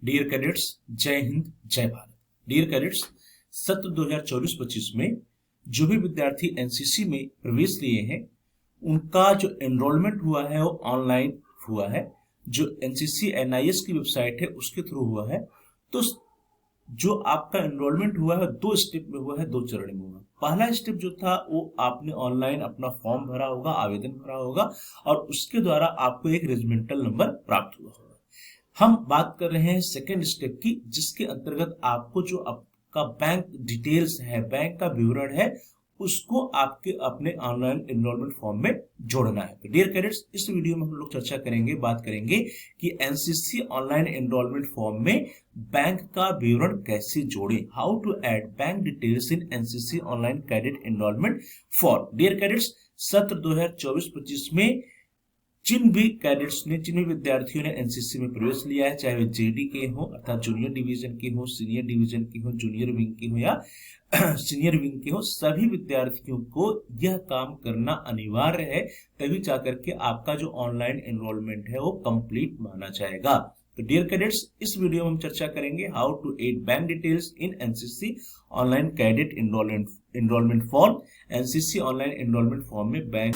Dear cadets, जय हिंद जय Bharat. Dear cadets, सत्र 2024-25 में जो भी विद्यार्थी एनसीसी में प्रवेश लिए हैं उनका जो एनरोलमेंट हुआ है वो ऑनलाइन हुआ है। जो एनसीसी एनआईएस की वेबसाइट है उसके थ्रू हुआ है। तो जो आपका एनरोलमेंट हुआ है दो स्टेप में हुआ है, दो चरण में हुआ। पहला स्टेप जो था वो आपने ऑनलाइन अपना फॉर्म भरा होगा, आवेदन भरा होगा और उसके द्वारा आपको एक रेजिमेंटल नंबर प्राप्त हुआ होगा। हम बात कर रहे हैं सेकेंड स्टेप की, जिसके अंतर्गत आपको जो आपका बैंक डिटेल्स है, बैंक का विवरण है, उसको आपके अपने ऑनलाइन एनरोलमेंट फॉर्म में जोड़ना है। तो डियर कैडेट्स, इस वीडियो में हम लोग चर्चा करेंगे, बात करेंगे कि एनसीसी ऑनलाइन एनरोलमेंट फॉर्म में बैंक का विवरण कैसे जोड़ें। How to add bank details in NCC online cadet enrolment form. Dear cadets, सत्र 2024-25 में जिन भी कैडेट्स ने, जिन भी विद्यार्थियों ने एनसीसी में प्रवेश लिया है, चाहे वे जेडी के हो अर्थात जूनियर डिवीजन के हो, सीनियर डिवीजन के हो, जूनियर विंग के हो या सीनियर विंग के हो, सभी विद्यार्थियों को यह काम करना अनिवार्य है, तभी जाकर के आपका जो ऑनलाइन एनरोलमेंट है वो कंप्लीट माना जाएगा। तो डियर कैडेट्स, इस वीडियो में हम चर्चा करेंगे how to add bank details in NCC online cadet enrolment form. NCC online enrolment form में बैंक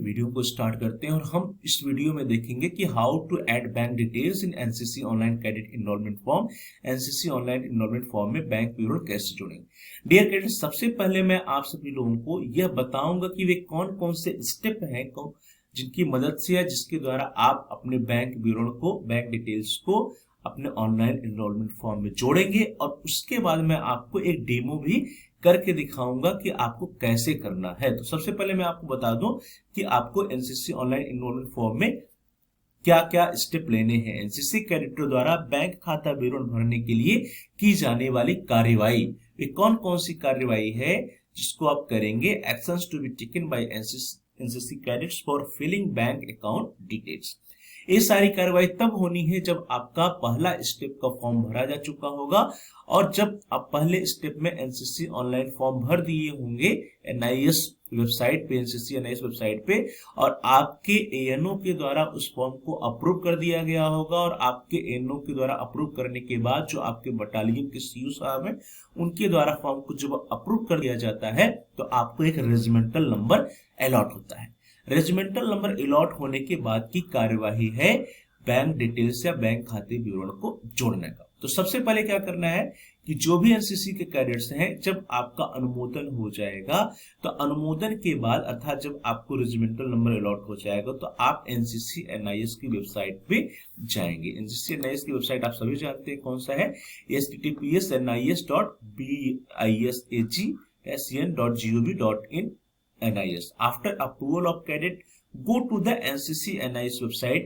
वीडियो को स्टार्ट करते हैं और हम इस वीडियो में देखेंगे कि how to add bank details in NCC online cadet enrolment form. NCC online enrolment form में बैंक विवरण कैसे जोड़ेंगे। डियर कैडेट्स, सबसे पहले मैं आप सभी लोगों को यह बताऊंगा कि वे कौन कौन से स्टेप हैं जिनकी मदद से या जिसके द्वारा आप अपने बैंक विवरण को, बैंक डिटेल्स को अपने ऑनलाइन एनरोलमेंट फॉर्म में जोड़ेंगे। और उसके बाद मैं आपको एक डेमो भी करके दिखाऊंगा कि आपको कैसे करना है। तो सबसे पहले मैं आपको बता दूं कि आपको एनसीसी ऑनलाइन एनरोलमेंट फॉर्म में क्या क्या स्टेप लेने हैं। एनसीसी कैडेटों द्वारा बैंक खाता विवरण भरने के लिए की जाने वाली कार्यवाही, वे कौन कौन सी कार्यवाही है जिसको आप करेंगे। Actions to be taken by NCC cadets for filling bank account details. ये सारी कार्रवाई तब होनी है जब आपका पहला स्टेप का फॉर्म भरा जा चुका होगा और जब आप पहले स्टेप में एनसीसी ऑनलाइन फॉर्म भर दिए होंगे एनआईएस वेबसाइट पे, एनसीसी एनआईएस वेबसाइट पे, और आपके एएनओ के द्वारा उस फॉर्म को अप्रूव कर दिया गया होगा। और आपके एएनओ के द्वारा अप्रूव करने के बाद जो आपके बटालियन के सीयू साहब हैं उनके द्वारा फॉर्म को जब अप्रूव कर दिया जाता है तो आपको एक रेजिमेंटल नंबर अलॉट होता है। रेजिमेंटल नंबर अलॉट होने के बाद की कार्यवाही है बैंक डिटेल्स या बैंक खाते विवरण को जोड़ने का। तो सबसे पहले क्या करना है कि जो भी एनसीसी के कैडेट्स हैं, जब आपका अनुमोदन हो जाएगा तो अनुमोदन के बाद अर्थात जब आपको रेजिमेंटल नंबर अलॉट हो जाएगा तो आप एनसीसी एनआईएस की वेबसाइट पे जाएंगे। एनसीसी एनआईएस की वेबसाइट आप सभी जानते हैं कौन सा है, https:nis.bisag.gov.in NIS. After approval of cadet, go to the NCC NIS website.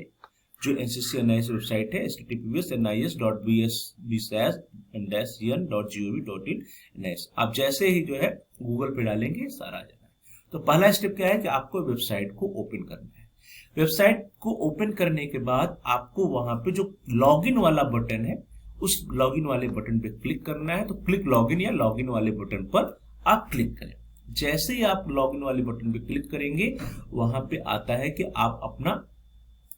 जो NCC NIS वेबसाइट है https://nis.bisag.gov.in NIS। आप जैसे ही जो है गूगल पे डालेंगे सारा आ जाएगा। तो पहला स्टेप क्या है कि आपको वेबसाइट को ओपन करना है। वेबसाइट को ओपन करने के बाद आपको वहां पे जो लॉगिन वाला बटन है उस लॉगिन वाले बटन पे क्लिक करना है। तो क्लिक लॉगिन या लॉगिन वाले बटन पर आप क्लिक करें। जैसे ही आप लॉगिन वाले बटन पे क्लिक करेंगे वहां पे आता है कि आप अपना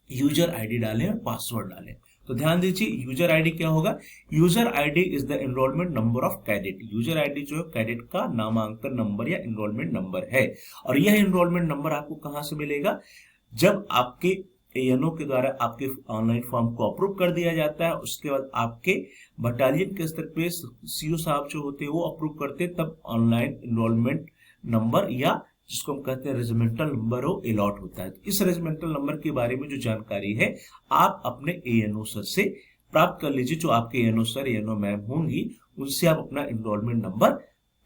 यूजर आईडी डालें और पासवर्ड डालें। तो ध्यान दीजिए, यूजर आईडी क्या होगा। User ID is the enrolment number of cadet. User ID जो है कैडेट का नामांकन नंबर या एनरोलमेंट नंबर है। और यह एनरोलमेंट नंबर आपको कहां से मिलेगा, जब आपके एएनओ के द्वारा आपके ऑनलाइन फॉर्म को अप्रूव कर दिया जाता है। उसके बाद आपके बटालियन के स्तर पे सीओ साहब जो होते हैं वो अप्रूव करते हैं, तब ऑनलाइन एनरोलमेंट नंबर या जिसको हम कहते हैं रेजिमेंटल नंबर वो अलॉट होता है। इस रेजिमेंटल नंबर के बारे में जो जानकारी है आप अपने एएनओ सर से प्राप्त कर लीजिए। जो आपके एएनओ सर, एएनओ मैम होंगी, उनसे आप अपना एनरोलमेंट नंबर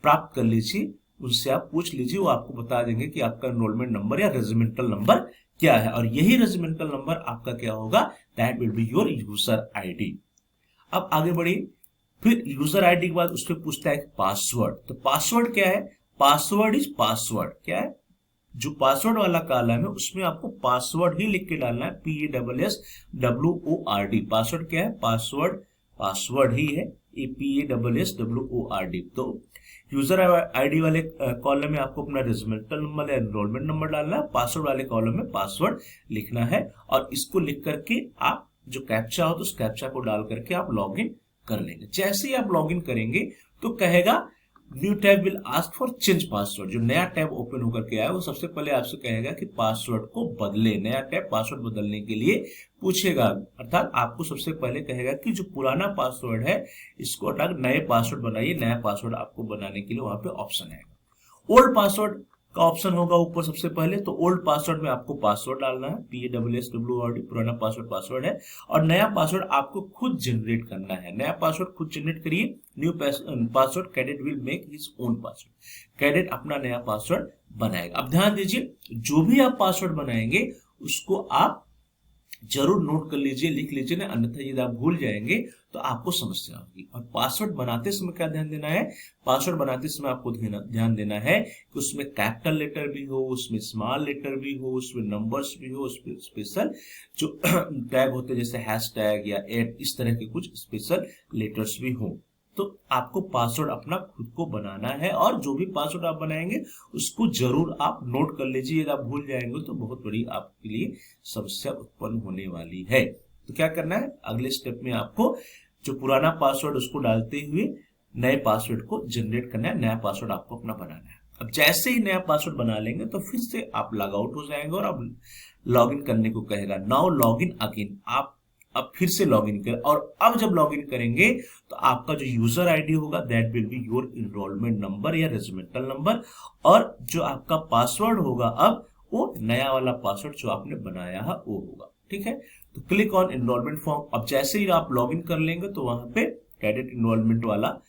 प्राप्त कर लीजिए, उनसे आप पूछ लीजिए, वो आपको बता देंगे कि आपका एनरोलमेंट नंबर या रेजिमेंटल नंबर क्या है। और यही रेजिमेंटल नंबर आपका क्या होगा, that will be your user ID. अब आगे बढ़िए। फिर यूजर आईडी के बाद उसपे पूछता है पासवर्ड। तो पासवर्ड क्या है? Password is password. क्या है? जो पासवर्ड वाला कॉलम है उसमें आपको पासवर्ड ही लिख के डालना है, PASSWORD। पासवर्ड क्या है? पासवर्ड पासवर्ड ही है, PASSWORD। तो यूजर आईडी वाले कॉलम में आपको अपना रेजिमेंटल नंबर या एनरोलमेंट नंबर डालना है, पासवर्ड वाले कॉलम में पासवर्ड लिखना है, और इसको लिख करके आप जो कैप्चा हो तो उस कैप्चा को डाल करके आप लॉग इन कर लेंगे। जैसे ही आप लॉग इन करेंगे तो कहेगा new tab will ask for change password. जो नया टैब ओपन होकर के आया वो सबसे पहले आपसे कहेगा कि पासवर्ड को बदले। नया टैब पासवर्ड बदलने के लिए पूछेगा, अर्थात आपको सबसे पहले कहेगा कि जो पुराना पासवर्ड है इसको हटा नए पासवर्ड बनाइए। नया पासवर्ड आपको बनाने के लिए वहां पे ऑप्शन आएगा। ओल्ड पासवर्ड का ऑप्शन होगा ऊपर सबसे पहले। तो ओल्ड पासवर्ड में आपको पासवर्ड डालना है, PASSWORD, पुराना पासवर्ड है, और नया पासवर्ड आपको खुद जनरेट करना है। नया पासवर्ड खुद जनरेट करिए। New password cadet will make his own password. Cadet अपना नया पासवर्ड बनाएगा। अब ध्यान दीजिए, जो भी आप पासवर्ड बनाएंगे उसको आप जरूर नोट कर लीजिए, लिख लीजिए ना, अन्यथा यदि आप भूल जाएंगे तो आपको समस्या होगी। और पासवर्ड बनाते समय क्या ध्यान देना है? पासवर्ड बनाते समय आपको ध्यान देना है कि उसमें कैपिटल लेटर भी हो, उसमें स्मॉल लेटर भी हो, उसमें नंबर्स भी हो, उसमें स्पेशल जो टैग होते हैं जैसे हैशटैग या एट, इस तरह के कुछ स्पेशल लेटर्स भी हो। तो आपको पासवर्ड अपना खुद को बनाना है, और जो भी पासवर्ड आप बनाएंगे उसको जरूर आप नोट कर लीजिए। यदि आप भूल जाएंगे तो बहुत बड़ी आपके लिए समस्या उत्पन्न होने वाली है। तो क्या करना है? अगले स्टेप में आपको जो पुराना पासवर्ड उसको डालते हुए नए पासवर्ड को जनरेट करना है, नया पासवर्ड आपको अपना बनाना है। अब जैसे ही नया पासवर्ड बना लेंगे तो फिर से आप लॉग आउट हो जाएंगे और अब लॉग इन करने को कहेगा। Now log in again. आप अब फिर से लॉग इन करें, और अब जब लॉग इन करेंगे तो आपका जो यूजर आईडी होगा that will be your enrolment number या रेजिमेंटल नंबर, और जो आपका पासवर्ड होगा अब वो नया वाला पासवर्ड जो आपने बनाया है वो होगा। ठीक है, तो क्लिक ऑन इनरोलमेंट फॉर्म। अब जैसे ही आप लॉग इन कर लेंगे तो वहां पे कैडेट इनरोलमेंट वाला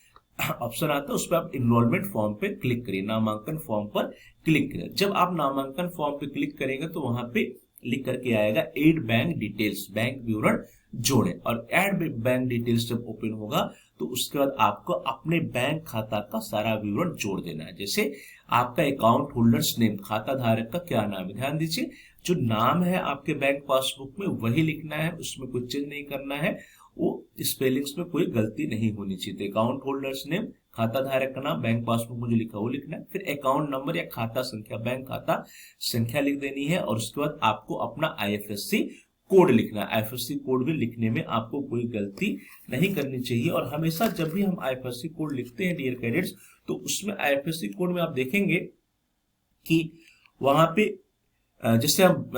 ऑप्शन आता है, उस पर आप इनरोलमेंट फॉर्म पे क्लिक करिए, नामांकन फॉर्म पर क्लिक करिए। जब आप नामांकन फॉर्म पे क्लिक करेंगे तो वहां पे लिख करके आएगा एड बैंक डिटेल्स, बैंक विवरण जोड़े। और एड बैंक डिटेल्स जब ओपन होगा तो उसके बाद आपको अपने बैंक खाता का सारा विवरण जोड़ देना है। जैसे आपका अकाउंट होल्डर्स नेम, खाता धारक का क्या नाम है, ध्यान दीजिए जो नाम है आपके बैंक पासबुक में वही लिखना है, उसमें कुछ चेंज नहीं करना है, वो स्पेलिंग्स में कोई गलती नहीं होनी चाहिए। अकाउंट होल्डर्स नेम, खाता धारक का नाम, बैंक पासबुक में जो लिखा वो लिखना है, फिर अकाउंट नंबर या खाता संख्या, बैंक खाता संख्या लिख देनी है, और उसके बाद आपको अपना IFSC कोड लिखना है। IFSC कोड भी लिखने में आपको कोई गलती नहीं करनी चाहिए। और हमेशा जब भी हम IFSC कोड लिखते हैं डियर कैडेट्स, तो उसमें IFSC कोड में आप देखेंगे कि वहां पे जैसे हम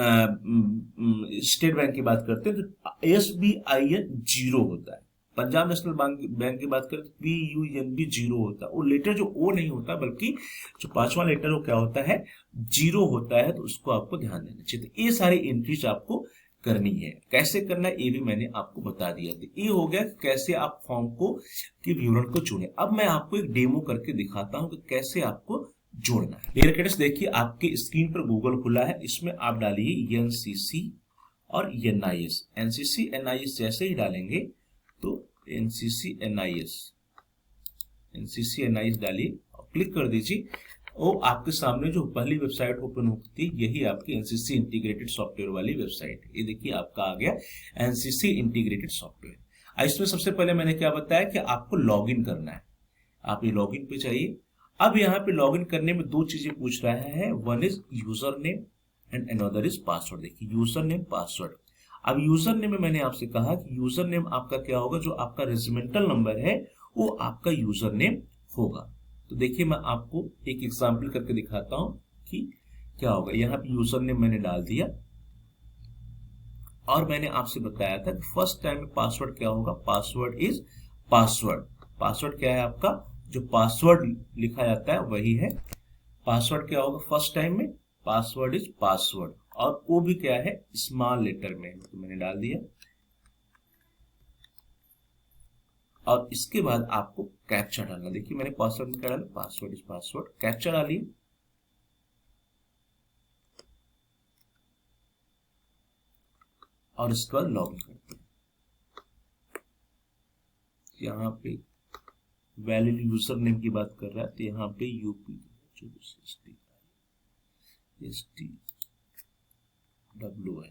स्टेट बैंक की बात करते हैं तो SBIN 0 होता है, पंजाब नेशनल बैंक की बात करें तो PUNB 0 होता है। वो लेटर जो O नहीं होता बल्कि जो पांचवा लेटर वो क्या होता है, 0 होता है, तो उसको आपको ध्यान देना चाहिए। तो ये सारी एंट्रीज आपको करनी है। कैसे करना है ये भी मैंने आपको बता दिया था। ये हो गया कैसे आप फॉर्म को के विवरण को चुने। अब मैं आपको एक डेमो करके दिखाता हूं कि कैसे आपको जोड़ना है। डियर कैडेट्स देखिए आपके स्क्रीन पर गूगल खुला है, इसमें आप डालिए NCC और NIS। NCC NIS जैसे ही डालेंगे तो NCC NIS डालिए और क्लिक कर दीजिए, और आपके सामने जो पहली वेबसाइट ओपन होती है यही आपकी NCC इंटीग्रेटेड सॉफ्टवेयर वाली वेबसाइट है। ये देखिए आपका आ गया NCC इंटीग्रेटेड सॉफ्टवेयर। इसमें सबसे पहले मैंने क्या बताया कि आपको लॉग इन करना है। आप ये लॉग इन पे जाइए। अब यहाँ पे लॉग इन करने में दो चीजें पूछ रहा है, one is user name and another is password. देखिए यूजर नेम पासवर्ड। अब यूजर नेम में मैंने आपसे कहा कि यूजर नेम आपका क्या होगा, जो आपका रेजिमेंटल नंबर है वो आपका यूजर नेम होगा। तो देखिए मैं आपको एक एग्जाम्पल करके दिखाता हूं कि क्या होगा। यहाँ पे यूजर नेम मैंने डाल दिया, और मैंने आपसे बताया था कि फर्स्ट टाइम में पासवर्ड क्या होगा, पासवर्ड इज पासवर्ड। पासवर्ड क्या है आपका, जो पासवर्ड लिखा जाता है वही है। पासवर्ड क्या होगा फर्स्ट टाइम में, पासवर्ड इज पासवर्ड, और वो भी क्या है स्मॉल लेटर में, तो मैंने डाल दिया। और इसके बाद आपको कैप्चा डालना। देखिए मैंने पासवर्ड में क्या डाला, पासवर्ड इज पासवर्ड, कैप्चा डालिए। और इसके बाद लॉग इन करते हैं। यहाँ पे वैलिड यूजर नेम की बात कर रहा है तो यहाँ पे यूपी 24STWI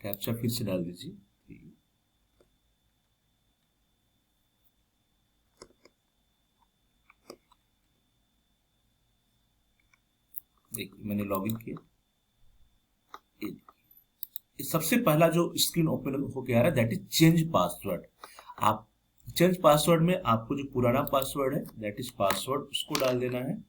कैप्चा फिर से डाल दीजिए। देखिए मैंने लॉगिन किया, सबसे पहला जो स्क्रीन ओपन होके आ रहा है दैट इज चेंज पासवर्ड। आप चेंज पासवर्ड में आपको जो पुराना पासवर्ड है दैट इज पासवर्ड उसको डाल देना है।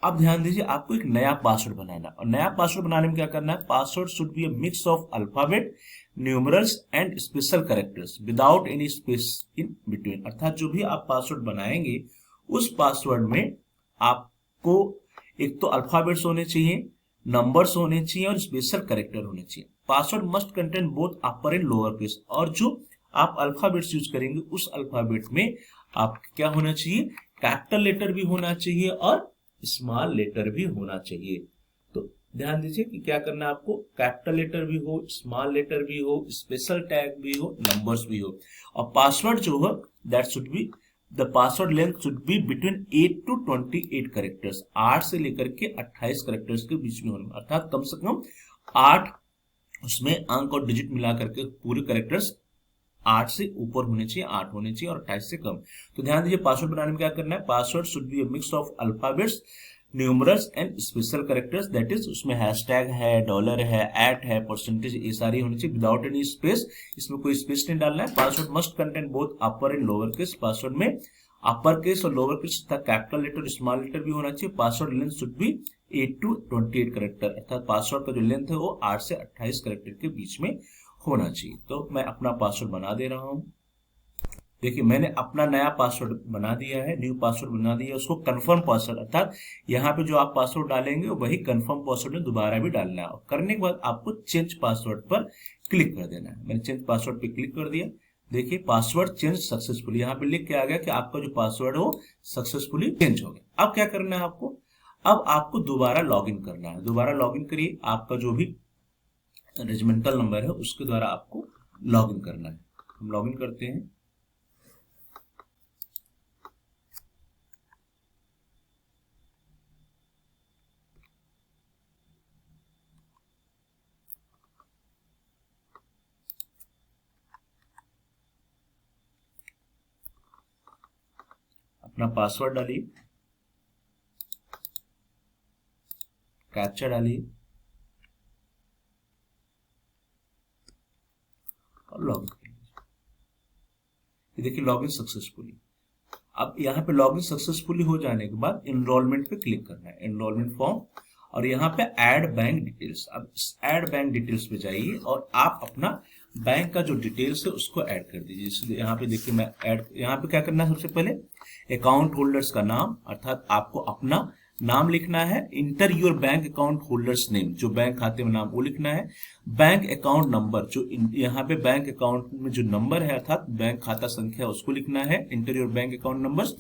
अब ध्यान दीजिए आपको एक नया पासवर्ड बनाना है, और नया पासवर्ड बनाने में क्या करना है, password should be a mix of alphabet, numerals and special characters without any space in between. अर्थात जो भी आप पासवर्ड बनाएंगे उस पासवर्ड में आपको एक तो अल्फाबेट्स होने चाहिए, नंबर्स होने चाहिए और स्पेशल कैरेक्टर होने चाहिए। Password must contain both upper and lower case, और जो आप अल्फाबेट्स यूज करेंगे उस अल्फाबेट में आप क्या होना चाहिए, कैपिटल लेटर भी होना चाहिए और स्मॉल लेटर भी होना चाहिए। तो ध्यान दीजिए कि क्या करना है आपको, कैपिटल लेटर भी हो, स्मॉल लेटर भी हो, स्पेशल टैग भी हो, नंबर्स भी हो। और पासवर्ड जो हो that should be the password length should be between 8 to 28 characters, 8 से लेकर के 28 कैरेक्टर्स के बीच में होने, अर्थात कम से कम 8 उसमें अंक और डिजिट मिला करके पूरे कैरेक्टर्स 8 से ऊपर होने चाहिए, 8 होने चाहिए और 28 से कम। तो ध्यान दीजिए पासवर्ड बनाने में क्या करना है, password should be a mix of alphabets, numerals and special characters, that is उसमें हैशटैग है, डॉलर है, एट है, परसेंटेज, ये सारी होनी चाहिए विदाउट एनी स्पेस, इसमें कोई स्पेस नहीं डालना है। Password must contain both upper and lower case, password में अपर केस और लोअर केस तथा कैपिटल लेटर स्मॉल लेटर भी होना चाहिए। Password length should be 8 to 28 character, अर्थात पासवर्ड का जो लेंथ है वो 8 से 28 कैरेक्टर के बीच में होना चाहिए। तो मैं अपना पासवर्ड बना दे रहा हूं। देखिए मैंने अपना नया पासवर्ड बना दिया है, न्यू पासवर्ड बना दिया है, उसको कंफर्म पासवर्ड, अर्थात यहाँ पे जो आप पासवर्ड डालेंगे वही कंफर्म पासवर्ड में दोबारा भी डालना है। करने के बाद आपको चेंज पासवर्ड पर क्लिक कर देना है। मैंने चेंज पासवर्ड पे क्लिक कर दिया। देखिए पासवर्ड चेंज सक्सेसफुली, यहाँ पे लिख के आ गया कि आपका जो पासवर्ड है वो सक्सेसफुली चेंज हो गया। अब क्या करना है आपको, अब आपको दोबारा लॉगिन करना है। दोबारा लॉगिन करिए, आपका जो भी रेजिमेंटल नंबर है उसके द्वारा आपको लॉगिन करना है। हम लॉगिन करते हैं। अपना पासवर्ड डालिए, कैप्चा डालिए और लॉगिन करिए। देखिए लॉगिन सक्सेसफुली। अब यहाँ पे लॉगिन सक्सेसफुली हो जाने के बाद एनरोलमेंट पे क्लिक करना है, एनरोलमेंट फॉर्म, और यहाँ पे ऐड बैंक डिटेल्स। अब ऐड बैंक डिटेल्स पे जाइए और आप अपना बैंक का जो डिटेल्स है उसको ऐड कर दीजिए। इसलिए यहाँ पे देखिए मैं ऐड, यहाँ पे क्या करना है, सबसे पहले अकाउंट होल्डर्स का नाम, अर्थात आपको अपना नाम लिखना है। Inter your bank account holders name, जो बैंक खाते में नाम वो लिखना है। बैंक अकाउंट नंबर, जो यहाँ पे बैंक अकाउंट में जो नंबर है अर्थात बैंक खाता संख्या उसको लिखना है, inter your bank account numbers.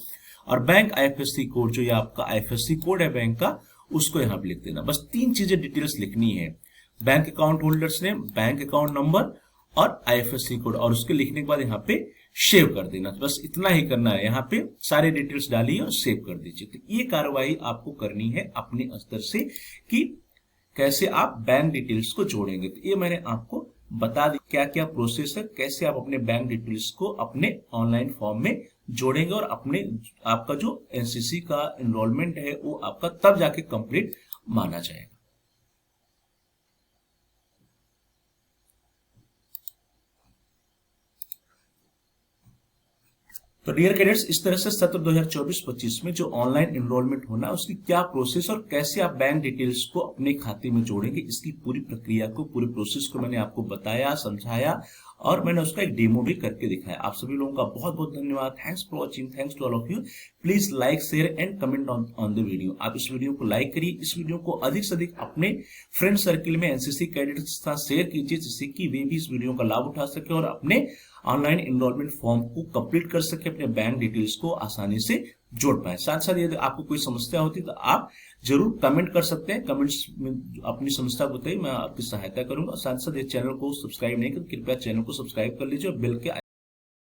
और बैंक आईएफएससी कोड, जो ये आपका आईएफएससी कोड है बैंक का, उसको यहाँ पे लिख देना। बस 3 चीजें डिटेल्स लिखनी है, bank account holders name, bank account number और आईएफएससी कोड, और उसके लिखने के बाद यहाँ पे सेव कर देना। बस इतना ही करना है, यहाँ पे सारे डिटेल्स डालिए और सेव कर दीजिए। तो ये कार्रवाई आपको करनी है अपने स्तर से कि कैसे आप बैंक डिटेल्स को जोड़ेंगे। तो ये मैंने आपको बता दी क्या क्या प्रोसेस है, कैसे आप अपने बैंक डिटेल्स को अपने ऑनलाइन फॉर्म में जोड़ेंगे और अपने आपका जो एनसीसी का एनरोलमेंट है वो आपका तब जाके कंप्लीट माना जाएगा। तो डियर कैडेट्स, इस तरह से सत्र 2024-25 में जो ऑनलाइन एनरोलमेंट होना है उसकी क्या प्रोसेस और कैसे आप बैंक डिटेल्स को अपने खाते में जोड़ेंगे, इसकी पूरी प्रक्रिया को, पूरे प्रोसेस को मैंने आपको बताया, समझाया और मैंने उसका एक डेमो भी करके दिखाया। आप सभी लोगों का बहुत बहुत धन्यवाद। Thanks for watching, thanks to all of you. Please like, share and comment on the video. आप इस वीडियो को लाइक करिए, इस वीडियो को अधिक से अधिक अपने फ्रेंड सर्किल में एनसीसी कैडेट्स के साथ शेयर कीजिए, जिससे कि वे भी इस वीडियो का लाभ उठा सके और अपने ऑनलाइन एनरोलमेंट फॉर्म को कंप्लीट कर सके, अपने बैंक डिटेल्स को आसानी से जोड़ पाए। साथ साथ यदि आपको कोई समस्या होती तो आप जरूर कमेंट कर सकते हैं। कमेंट्स में अपनी समस्या बताइए, मैं आपकी सहायता करूंगा। साथ साथ इस चैनल को सब्सक्राइब नहीं कर, कृपया चैनल को सब्सक्राइब कर लीजिए और बेल के